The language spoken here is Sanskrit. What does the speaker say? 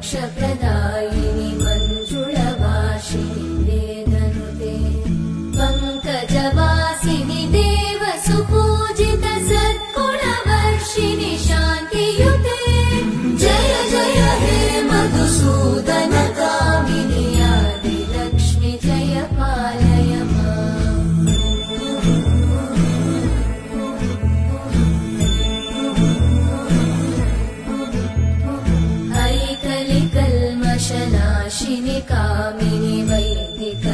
मोक्षप्रदायिनि मञ्जुळवासिनि वेदनुते पङ्कजवासिनि देवसुपूजित सद्गुणवर्षिणि शान्तियुते जय जय हे मधुसूदन कामिनि आदिलक्ष्मि जय पालय माम् ऐकलिकल्मषनाशिनि कामिनि वैदिक